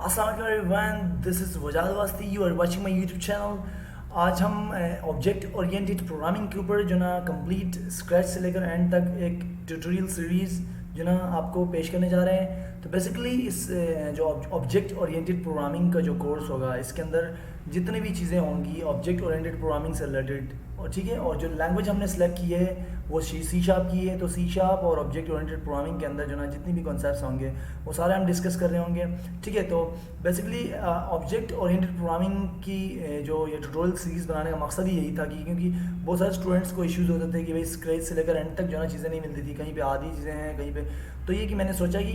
अस्सलाम everyone, this is Wajad Wasti, you are watching my YouTube channel. आज हम ऑब्जेक्ट ओरिएंटेड प्रोग्रामिंग के ऊपर जो ना कंप्लीट स्क्रैच से लेकर एंड तक एक ट्यूटोरियल सीरीज़ जो ना आपको पेश करने जा रहे हैं। तो बेसिकली इस जो ऑब्जेक्ट ओरिएंटेड प्रोग्रामिंग का जो कोर्स होगा, इसके अंदर जितनी भी चीज़ें होंगी ऑब्जेक्ट ओरिएंटेड प्रोग्रामिंग से रिलेटेड, और ठीक है। और जो लैंग्वेज हमने सेलेक्ट की है वो सी शार्प की है। तो सी शार्प और ऑब्जेक्ट ओरिएंटेड प्रोग्रामिंग के अंदर जो ना जितनी भी कॉन्सेप्ट्स होंगे वो सारे हम डिस्कस कर रहे होंगे, ठीक है। तो बेसिकली ऑब्जेक्ट ओरिएंटेड प्रोग्रामिंग की जो ये ट्यूटोरियल सीरीज़ बनाने का मकसद ही यही था कि क्योंकि बहुत सारे स्टूडेंट्स को इश्यूज़ होते थे कि भाई स्क्रैच से लेकर एंड तक जो ना चीज़ें नहीं मिलती थी, कहीं पे आधी चीज़ें हैं कहीं पे। तो ये कि मैंने सोचा कि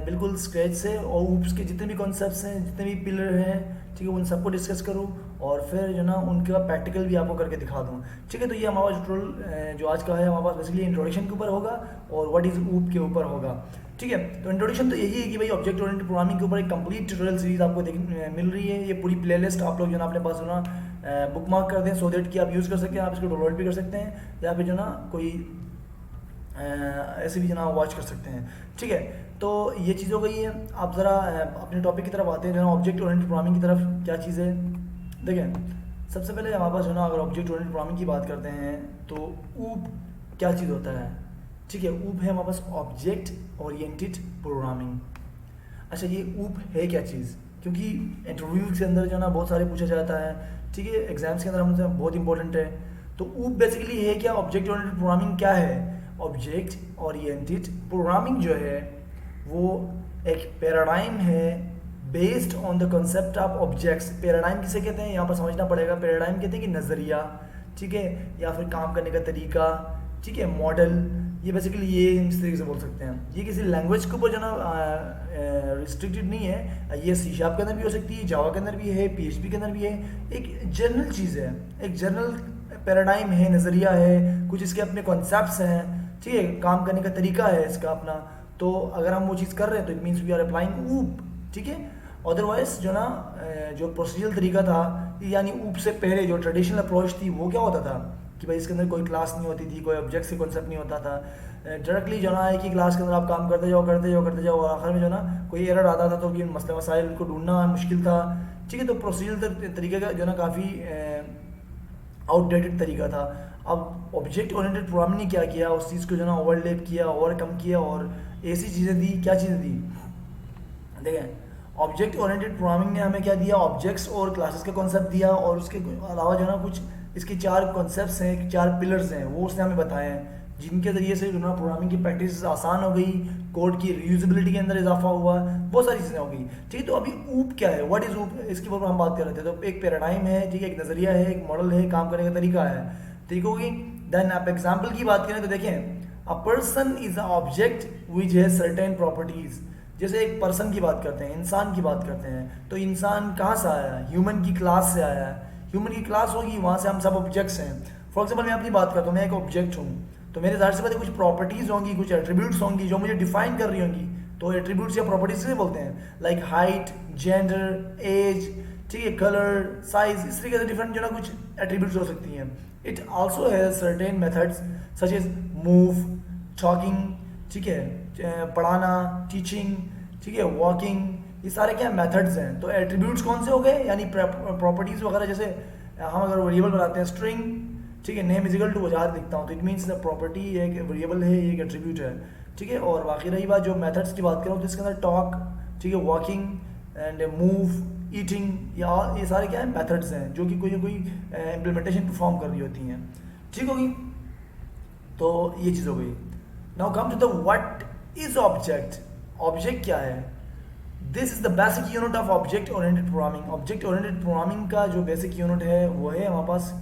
बिल्कुल स्क्रैच से और ऊप्स के जितने भी कॉन्सेप्ट्स हैं, जितने भी पिलर हैं, ठीक है, उन सबको डिस्कस करूँ और फिर जो ना उनका प्रैक्टिकल भी आपको करके दिखा दूँ, ठीक है। तो ये हमारा ट्यूटोरियल जो आज का है हमारे पास बेसिकली इंट्रोडक्शन के ऊपर होगा और व्हाट इज़ ऊप के ऊपर होगा, ठीक है। तो इंट्रोडक्शन तो यही है कि भाई ऑब्जेक्ट ओरिएंटेड प्रोग्रामिंग के ऊपर एक कंप्लीट ट्यूटोरियल सीरीज आपको मिल रही है। ये पूरी प्लेलिस्ट आप लोग जो ना अपने पास जो ना बुक मार्क कर दें सो दैट कि आप यूज़ कर सकते हैं, आप इसको डाउनलोड भी कर सकते हैं या फिर जो ना कोई ऐसे भी जना वॉच कर सकते हैं, ठीक है। तो ये चीज़ हो गई है। आप ज़रा अपने टॉपिक की तरफ आते हैं, जो ना ऑब्जेक्ट ओरिएंटेड प्रोग्रामिंग की तरफ। क्या चीज़ है देखें, सबसे पहले हमारे पास जो ना अगर ऑब्जेक्ट ओरिएंटेड प्रोग्रामिंग की बात करते हैं तो ऊप क्या चीज़ होता है, ठीक है। ऊप है हमारे पास ऑब्जेक्ट ओरिएंटेड प्रोग्रामिंग। अच्छा, ये ऊप है क्या चीज़, क्योंकि इंटरव्यू के अंदर जो ना बहुत सारे पूछा जाता है, ठीक है, एग्जाम्स के अंदर हमसे बहुत इंपॉर्टेंट है। तो ऊप बेसिकली है क्या, ऑब्जेक्ट ओरिएंटेड प्रोग्रामिंग क्या है। ऑब्जेक्ट ओरिएंटेड प्रोग्रामिंग जो है वो एक पैराडाइम है based on the concept of objects. Paradigm किसे कहते हैं यहाँ पर समझना पड़ेगा। पैराडाइम कहते हैं कि नज़रिया, ठीक है, या फिर काम करने का तरीका, ठीक है, मॉडल। ये बेसिकली ये इस तरीके से बोल सकते हैं। ये किसी लैंग्वेज के ऊपर जो ना रिस्ट्रिक्टेड नहीं है। ये सी शार्प के अंदर भी हो सकती है, जावा के अंदर भी है, PHP के अंदर भी है। एक जनरल चीज़ है, एक जनरल पैराडाइम है, नज़रिया है, कुछ इसके अपने कॉन्सेप्ट्स हैं, ठीक है, काम करने का तरीका है इसका अपना। तो अगर हम वो चीज़ कर रहे हैं तो it means we are applying OOP, ठीक है। अदरवाइज जो ना जो प्रोसीजरल तरीका था, यानी ऊप से पहले जो ट्रेडिशनल अप्रोच थी वो क्या होता था कि भाई इसके अंदर कोई क्लास नहीं होती थी, कोई ऑब्जेक्ट से कॉन्सेप्ट नहीं होता था। डायरेक्टली जो ना है कि क्लास के अंदर आप काम करते जाओ करते जाओ करते जाओ, और आखिर में जो ना कोई एरर आता था तो कि मसले मसाइल को ढूंढना मुश्किल था, ठीक है। तो प्रोसीजरल तरीके का जो ना काफ़ी आउटडेटेड तरीका था। अब ऑब्जेक्ट ओरिएंटेड प्रोग्रामिंग ने क्या किया, उस चीज़ को जो ना ओवरलैप किया, ओवरकम किया और ऐसी चीज़ें दी। क्या चीज़ें दी देखें, ऑब्जेक्ट ओरिएंटेड प्रोग्रामिंग ने हमें क्या दिया, ऑब्जेक्ट्स और क्लासेस का कॉन्सेप्ट दिया, और उसके अलावा जो ना कुछ इसके 4 कॉन्सेप्ट्स हैं, 4 पिलर्स हैं, वो उसने हमें बताए हैं, जिनके ज़रिए से जो ना प्रोग्रामिंग की प्रैक्टिस आसान हो गई, कोड की रीयूजेबिलिटी के अंदर इजाफा हुआ, बहुत सारी चीज़ें हो गई, ठीक है। तो अभी ऊप क्या है, व्हाट इज़ ऊप, इसके ऊपर हम बात कर रहे थे। तो एक पैराडाइम है, ठीक है, एक नज़रिया है, एक मॉडल है, काम करने का तरीका है, ठीक होगी। देन आप एग्जाम्पल की बात करें तो देखें, a person is a object which has certain properties. जैसे एक पर्सन की बात करते हैं, इंसान की बात करते हैं, तो इंसान कहाँ से आया है, ह्यूमन की क्लास से आया है। ह्यूमन की क्लास होगी, वहाँ से हम सब ऑब्जेक्ट्स हैं। फॉर एग्जाम्पल मैं अपनी बात करता हूँ, मैं एक ऑब्जेक्ट हूँ, तो मेरे ज़ाहिर सी बात है कुछ प्रॉपर्टीज़ होंगी, कुछ एट्रीब्यूट्स होंगी जो मुझे डिफाइन कर रही होंगी। तो एट्रीब्यूट्स या प्रॉपर्टीज से बोलते हैं, लाइक हाइट, जेंडर, एज, ठीक है, कलर, साइज, इस तरीके से डिफरेंट जो ना कुछ एट्रीब्यूट्स हो सकती हैं। It also has certain methods such as move, talking, ठीक है, पढ़ाना, टीचिंग, ठीक है, वॉकिंग, ये सारे क्या मेथड्स हैं। तो एट्रीब्यूट्स कौन से हो गए, यानी प्रॉपर्टीज वगैरह। जैसे हम अगर वेरिएबल बनाते हैं स्ट्रिंग, ठीक है, नेम इज इक्वल टू वजाहत लिखता हूँ, तो इट मीन्स प्रॉपर्टी एक वेरिएबल है, एक एट्रीब्यूट है, ठीक है। और बाकी रही बात जो मेथड्स की बात करूँ तो इसके अंदर टॉक, ठीक है, वॉकिंग एंड मूव, ईटिंग, या ये सारे क्या है मेथड्स हैं जो कि कोई ना कोई इम्प्लीमेंटेशन परफॉर्म कर रही होती हैं, ठीक होगी। तो ये चीज़ हो गई। Now come to the what is object. Object क्या है, this is the basic unit of object oriented programming. Object oriented programming का जो बेसिक यूनिट है वो है हमारे पास,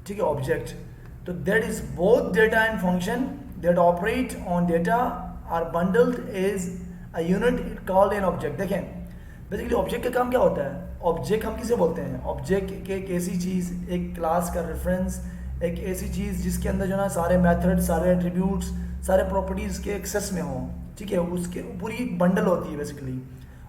ठीक है, ऑब्जेक्ट। तो that is both data and function that operate on data are bundled is a unit called an object. देखें, बेसिकली ऑब्जेक्ट का काम क्या होता है। ऑब्जेक्ट हम किसे बोलते हैं, ऑब्जेक्ट एक ऐसी चीज़, एक क्लास का रेफरेंस, एक ऐसी चीज़ जिसके अंदर जो ना सारे मेथड, सारे एट्रीब्यूट्स, सारे प्रॉपर्टीज़ के एक्सेस में हों, ठीक है, उसके पूरी बंडल होती है बेसिकली।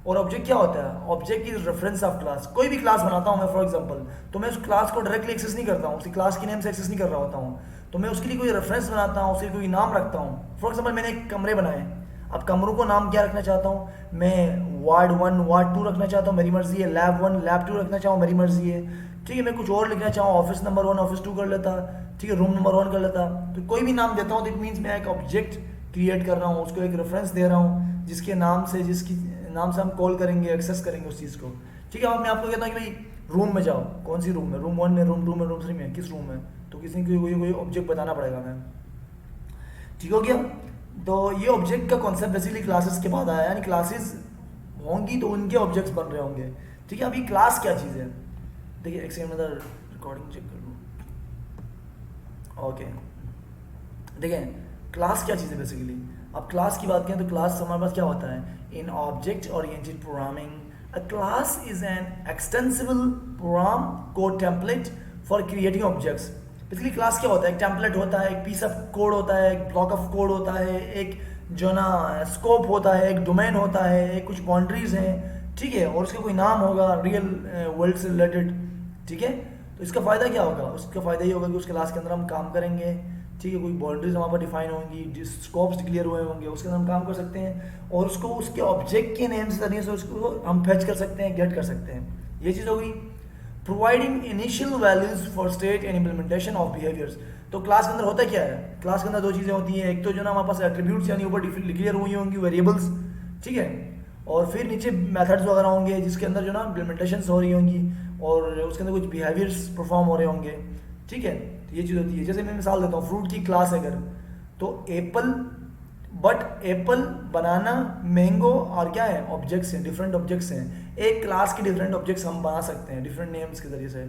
और ऑब्जेक्ट क्या होता है, object is reference of class. कोई भी क्लास बनाता हूँ मैं फॉर एग्जांपल, तो मैं उस क्लास को डायरेक्टली एक्सेस नहीं करता हूँ, उसी क्लास की नेम से एक्सेस नहीं कर रहा होता हूँ, तो मैं उसके लिए कोई रेफरेंस बनाता हूँ, उसके लिए कोई नाम रखता हूँ। फॉर एग्जांपल मैंने एक कमरे बनाए, अब कमरों को नाम क्या रखना चाहता हूँ, मैं वार्ड 1 वार्ड 2 रखना चाहता हूँ, मेरी मर्जी है। लैब 1 लैब 2 रखना चाहूँ, मेरी मर्जी है। ठीक है, मैं कुछ और लिखना चाहूँ, ऑफिस नंबर 1 ऑफिस 2 कर लेता। ठीक है, रूम नंबर 1 कर लेता। तो कोई भी नाम देता हूँ तो इट मीन्स मैं एक ऑब्जेक्ट क्रिएट कर रहा हूँ, उसको एक रेफरेंस दे रहा हूँ जिसके नाम से, जिसकी नाम से हम कॉल करेंगे, एक्सेस करेंगे उस चीज़ को। ठीक है, अब मैं आपको कहता हूँ कि भाई रूम में जाओ, कौन सी रूम में, रूम 1 में, रूम 2 में, रूम 3 में, किस रूम में, तो किसी को कोई ऑब्जेक्ट बताना पड़ेगा मैं। ठीक हो गया। तो ये ऑब्जेक्ट का कॉन्सेप्ट बेसिकली क्लासेस के बाद आया, यानी क्लासेस होंगी तो उनके ऑब्जेक्ट्स बन रहे होंगे। ठीक है, अभी क्लास क्या चीज़ है, देखिए एक सेकंड में रिकॉर्डिंग चेक कर लूँ। ओके, देखिए क्लास क्या चीज़ है बेसिकली। अब क्लास की बात करें तो क्लास हमारे पास क्या होता है, in object oriented programming a class is an extensible program code template for creating objects. Basically class क्या होता है, एक टेम्पलेट होता है, एक पीस ऑफ कोड होता है, एक ब्लॉक ऑफ कोड होता है, एक जो ना स्कोप होता है, एक डोमेन होता है, एक कुछ बाउंड्रीज हैं। ठीक है, और उसका कोई नाम होगा रियल वर्ल्ड से रिलेटेड। ठीक है, तो इसका फ़ायदा क्या होगा, उसका फ़ायदा ये होगा कि उस क्लास के अंदर हम काम करेंगे। ठीक है, कोई बाउंड्रीज हमारे पास डिफाइन होंगी, स्कोप्स क्लियर हुए होंगे, उसके अंदर हम काम कर सकते हैं और उसको उसके ऑब्जेक्ट के नेम से तरीके से उसको हम फेच कर सकते हैं, गेट कर सकते हैं। ये चीज़ होगी। Providing initial values for state and implementation of behaviours. तो क्लास के अंदर होता क्या है, क्लास के अंदर दो चीज़ें होती हैं, एक तो जो ना हमारे पास एट्रीब्यूट्स यानी ऊपर क्लियर हुई होंगी वेरिएबल्स। ठीक है, और फिर नीचे मेथड्स वगैरह होंगे जिसके अंदर जो ना इम्प्लीमेंटेशन हो रही होंगी और उसके अंदर कुछ बिहेवियर्स परफॉर्म हो रहे होंगे। ठीक है, तो ये चीज़ होती है। जैसे मैं मिसाल देता हूँ, फ्रूट की क्लास अगर, तो Apple, but Apple, banana, mango और क्या है, ऑब्जेक्ट्स हैं, डिफरेंट ऑब्जेक्ट्स हैं। एक क्लास के डिफरेंट ऑब्जेक्ट्स हम बना सकते हैं डिफरेंट नेम्स के जरिए से।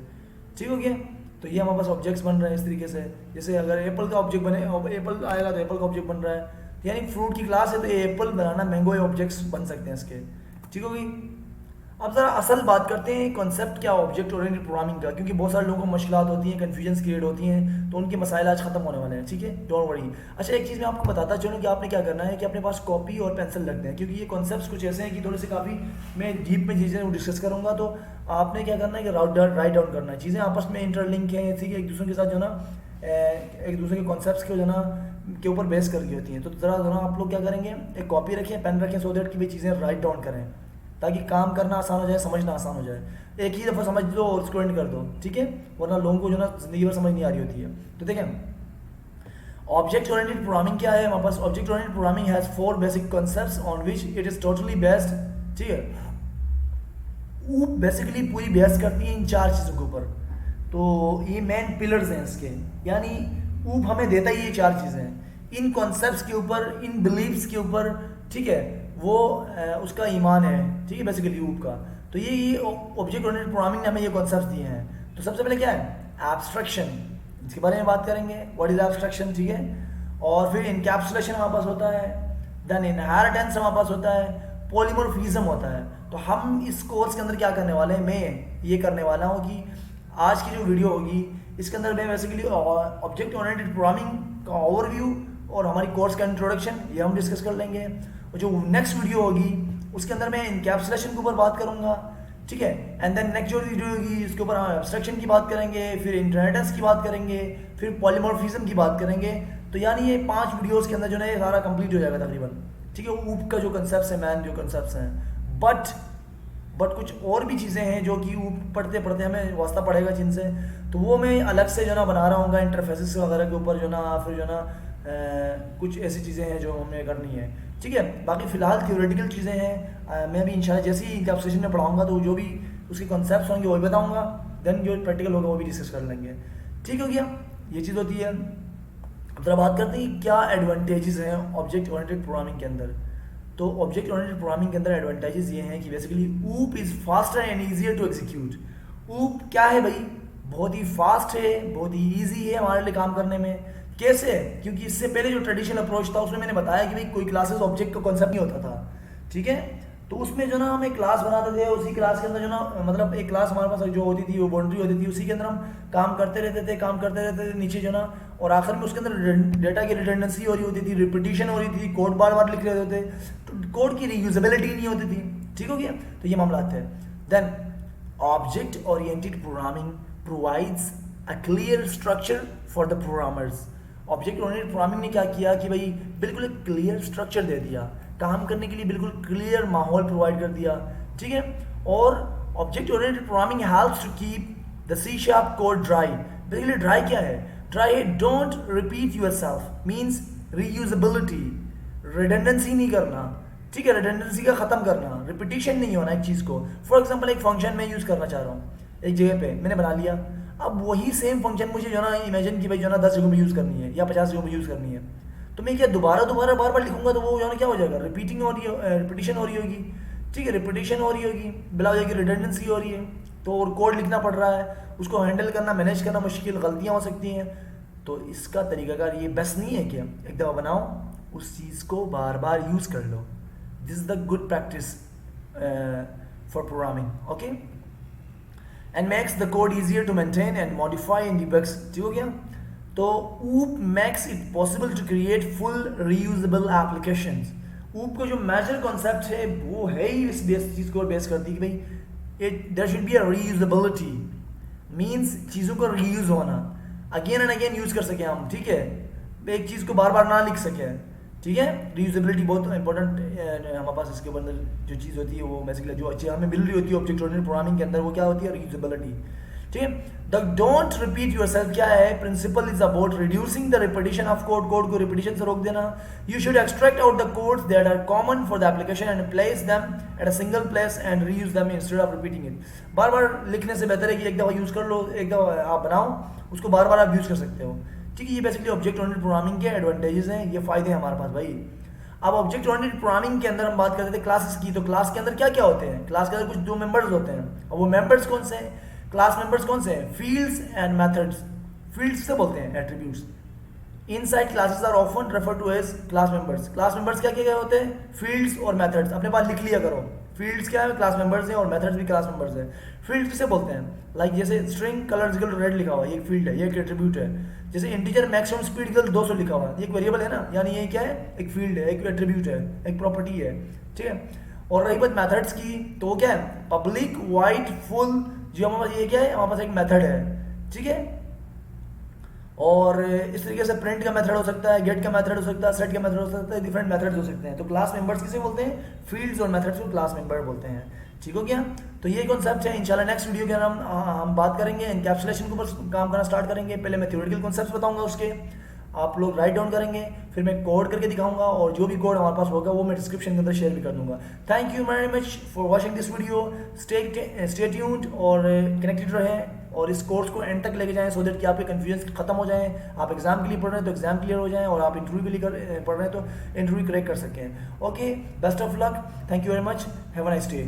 ठीक हो गया, तो ये हमारे पास ऑब्जेक्ट्स बन रहे हैं इस तरीके से। जैसे अगर एप्पल का ऑब्जेक्ट बने, एप्पल आएगा तो एप्पल का ऑब्जेक्ट बन रहा है, यानी फ्रूट की क्लास है तो एप्पल, बनाना, मैंगो ये ऑब्जेक्ट्स बन सकते हैं इसके। ठीक होगी। अब ज़रा असल बात करते हैं कॉन्सेप्ट क्या ऑब्जेक्ट ओरिएंटेड प्रोग्रामिंग का, क्योंकि बहुत सारे लोगों को मुश्किलात होती हैं, कन्फ्यूजन्स क्रिएट होती हैं, तो उनके मसाइल आज खत्म होने वाले हैं। ठीक है, डोंट वरी। अच्छा, एक चीज़ मैं आपको बताता चलूँ कि आपने क्या करना है कि अपने पास कॉपी और पेंसिल रखते हैं, क्योंकि ये कॉन्सेप्ट्स कुछ ऐसे हैं कि थोड़े से काफ़ी मैं डीप में चीज़ें डिस्कस करूँगा। तो आपने क्या करना है कि राइट डाउन करना है, चीज़ें आपस में इंटरलिंक हैं, ठीक है, एक दूसरे के साथ जो ना एक दूसरे के कॉन्सेप्ट्स को जो ना के ऊपर बेस करके होती हैं। तो ज़रा जो ना आप लोग क्या करेंगे, एक कॉपी रखें, पेन रखें, सो दैट कि भी चीज़ें राइट डाउन करें, ताकि काम करना आसान हो जाए, समझना आसान हो जाए। एक ही दफ़ा समझ लो और उसको एंड कर दो। ठीक है, वरना लोगों को जो ना ज़िंदगी भर समझ नहीं आ रही होती है। तो देखें, ऑब्जेक्ट ओरिएंटेड प्रोग्रामिंग क्या है हमारे पास। Object oriented programming has 4 basic concepts on which it is totally based. ठीक है, वो बेसिकली पूरी बेस करती है इन 4 चीज़ों के ऊपर। तो ये मेन पिलर्स हैं इसके, यानी ऊप हमें देता ही ये 4 चीज़ें इन कॉन्सेप्ट्स के ऊपर, इन बिलीव्स के ऊपर। ठीक है, वो उसका ईमान है। ठीक है, बेसिकली ऊप का। तो ये ऑब्जेक्ट ओरिएंटेड प्रोग्रामिंग ने हमें ये कॉन्सेप्ट्स दिए हैं। तो सबसे पहले क्या है, एब्स्ट्रैक्शन, इसके बारे में बात करेंगे, व्हाट इज एब्स्ट्रैक्शन। ठीक है, और फिर इनकैप्सुलेशन हमारे पास होता है, देन इनहेरिटेंस हमारे पास होता है, पॉलीमॉर्फिज्म होता है। तो हम इस कोर्स के अंदर क्या करने वाले हैं, मैं ये करने वाला हूँ कि आज की जो वीडियो होगी इसके अंदर मैं बेसिकली ऑब्जेक्ट ओरिएंटेड प्रोग्रामिंग का ओवरव्यू और हमारी कोर्स का इंट्रोडक्शन ये हम डिस्कस कर लेंगे। और जो नेक्स्ट वीडियो होगी उसके अंदर मैं इनकैप्सुलेशन के ऊपर बात करूंगा। ठीक है, एंड देन नेक्स्ट जो वीडियो होगी इसके ऊपर हम एब्स्ट्रैक्शन की बात करेंगे, फिर इनहेरिटेंस की बात करेंगे, फिर पॉलीमॉर्फिज्म की बात करेंगे। तो यानी ये 5 वीडियोस के अंदर जो है ये सारा कंप्लीट हो जाएगा तकरीबन। ठीक है, ऊप का जो कंसेप्ट है, मैन जो कंसेप्ट हैं, बट कुछ और भी चीज़ें हैं जो कि ऊप पढ़ते पढ़ते हमें वास्ता पड़ेगा जिनसे, तो वो मैं अलग से जो ना बना रहा हूँ इंटरफेसेस वगैरह के ऊपर, जो ना फिर जो ना कुछ ऐसी चीज़ें हैं जो हमें करनी है। ठीक है, बाकी फ़िलहाल थियोरेटिकल चीज़ें हैं, मैं भी इंशाल्लाह जैसे ही इनकैप्सुलेशन में पढ़ाऊँगा तो जो भी उसके कॉन्सेप्ट्स होंगे वो भी बताऊँगा, देन जो प्रैक्टिकल होगा वो भी डिस्कस कर लेंगे। ठीक हो गया, ये चीज़ होती है। अब जरा बात करते हैं क्या एडवांटेजेस हैं ऑब्जेक्ट ओरिएंटेड प्रोग्रामिंग के अंदर। तो ऑब्जेक्ट ओरिएंटेड प्रोग्रामिंग के अंदर एडवांटेजेस ये हैं कि basically OOP is faster and easier to execute. OOP क्या है भाई, बहुत ही फास्ट है, बहुत ही ईजी है हमारे लिए काम करने में। कैसे, क्योंकि इससे पहले जो ट्रेडिशनल अप्रोच था उसमें मैंने बताया कि भाई कोई क्लासेस ऑब्जेक्ट का कॉन्सेप्ट नहीं होता था। ठीक है, तो उसमें जो ना हम एक क्लास बनाते थे, उसी क्लास के अंदर जो ना मतलब एक क्लास हमारे पास जो होती थी वो बाउंड्री होती थी, उसी के अंदर हम काम करते रहते थे नीचे जो ना, और आखिर में उसके अंदर डेटा की रिडंडेंसी हो रही होती थी, रिपीटिशन हो रही थी, कोड बार बार लिख रहे होते थे, तो कोड की रीयूजेबिलिटी नहीं होती थी। ठीक हो गया, तो ये मामला आते हैं। Then object oriented programming provides a clear structure for the programmers. Object oriented programming ने क्या किया कि भाई बिल्कुल एक क्लियर स्ट्रक्चर दे दिया काम करने के लिए बिल्कुल क्लियर माहौल प्रोवाइड कर दिया, ठीक है। और object oriented programming helps to keep the C sharp code DRY. Basically DRY क्या है? ड्राई है don't repeat yourself, means reusability, redundancy नहीं करना, ठीक है, रिडंडेंसी का खत्म करना, रिपीटिशन नहीं होना एक चीज़ को। फॉर एग्जाम्पल एक फंक्शन में यूज़ करना चाह रहा हूँ एक जगह पे, मैंने बना लिया, अब वही सेम फंक्शन मुझे जो ना इमेजिन की भाई जो ना 10 जगह पे यूज़ करनी है या 50 जगह पे यूज़ करनी है, तो मैं क्या दोबारा दोबारा बार बार लिखूंगा तो वो जो ना क्या हो जाएगा, रिपीटिंग हो रही है, रिपीटिशन हो रही होगी, ठीक है, रिपीटिशन हो रही होगी, बिला वजह की रिडंडेंसी हो रही है, तो और कोड लिखना पड़ रहा है, उसको हैंडल करना मैनेज करना मुश्किल, गलतियाँ हो सकती हैं। तो इसका तरीकाकार ये बेस्ट नहीं है क्या एक दफ़ा बनाओ, उस चीज़ को बार बार यूज़ कर लो। This is the good practice for programming, okay. And makes the code easier to maintain and modify and debugs, ठीक हो गया। तो OOP makes it possible to create full reusable applications. OOP को जो मेजर कॉन्सेप्ट है वो है ही इस चीज़ को बेस करती है कि भाई it there should be a reusability, means चीज़ों को रीयूज होना, अगेन एंड अगेन यूज़ कर सकें हम, ठीक है, एक चीज़ को बार बार ना लिख सकें, ठीक है। रीयूजेबिलिटी बहुत इंपॉर्टेंट हमारे पास इसके अंदर जो चीज़ होती है वो बेसिकली जो अच्छी हमें मिल रही होती है ऑब्जेक्ट ओरिएंटेड प्रोग्रामिंग के अंदर, वो क्या होती है, रीयूजेबिलिटी, ठीक है। द डोंट रिपीट योरसेल्फ क्या है, principle is about reducing the repetition of code, code को रिपीटिशन से रोक देना। You should extract out the codes that are common for the application and place them at a single place and reuse them instead of repeating it. बार बार लिखने से बेहतर है कि एक दफ़ा यूज़ कर लो, एक दफ़ा आप बनाओ, उसको बार बार आप यूज़ कर सकते हो, ठीक है। ये बेसिकली ऑब्जेक्ट ओरिएंटेड प्रोग्रामिंग के एडवांटेजेस हैं, ये फ़ायदे हैं हमारे पास भाई। अब ऑब्जेक्ट ओरिएंटेड प्रोग्रामिंग के अंदर हम बात करते थे क्लासेस की, तो क्लास के अंदर क्या क्या होते हैं, क्लास के अंदर कुछ दो मेंबर्स होते हैं, और वो मेंबर्स कौन से हैं, क्लास मेंबर्स कौन से हैं, फील्ड्स एंड मेथड्स। फील्ड्स से बोलते हैं attributes. Inside classes are often refer to as class members. Class members क्या क्या होते हैं, फील्ड्स और मेथड्स, अपने पास लिख लिया करो। फील्ड्स क्या है, क्लास मेंबर्स हैं, और मेथड्स भी क्लास मेंबर्स हैं। फील्ड्स किसे बोलते हैं, लाइक जैसे string colour equal to red लिखा हुआ है, ये एक फील्ड है, ये एक एट्रीब्यूट है। जैसे इंटीजर मैक्सिमम स्पीड इक्वल 200 लिखा हुआ है, ये एक वेरिएबल है ना, यानी ये क्या है, एक फील्ड है, एक एट्रीब्यूट है, एक प्रॉपर्टी है, ठीक है। और रही बात मेथड्स की, तो वो क्या है, पब्लिक वाइड फुल, जो हमारे पास ये क्या है, हमारे पास एक मेथड है, ठीक है। और इस तरीके से प्रिंट का मेथड हो सकता है, गेट का मेथड हो सकता है, सेट का मेथड हो सकता है, डिफरेंट मेथड्स हो सकते हैं। तो क्लास मेंबर्स किसे बोलते हैं, फील्ड्स और मेथड्स को क्लास मेंबर बोलते हैं, ठीक हो गया। तो ये कॉन्सेप्ट है, इंशाल्लाह नेक्स्ट वीडियो के अंदर हम बात करेंगे एनकैप्सुलेशन के ऊपर काम करना स्टार्ट करेंगे। पहले मैं थ्योरेटिकल कॉन्सेप्ट्स बताऊंगा, उसके आप लोग राइट डाउन करेंगे, फिर मैं कोड करके दिखाऊंगा, और जो भी कोड हमारे पास होगा वो मैं डिस्क्रिप्शन के अंदर शेयर भी कर दूंगा। Thank you very much for watching this video, stay tuned और कनेक्टेड रहें, और इस कोर्स को एंड तक लेके जाएं, सो दैट कि आपके कन्फ्यूजन खत्म हो जाएं। आप एग्जाम के लिए पढ़ रहे हैं तो एग्जाम क्लियर हो जाएं, और आप इंटरव्यू के लिए पढ़ रहे हैं तो इंटरव्यू क्रैक कर सकें। Okay, best of luck, thank you very much, have a nice day.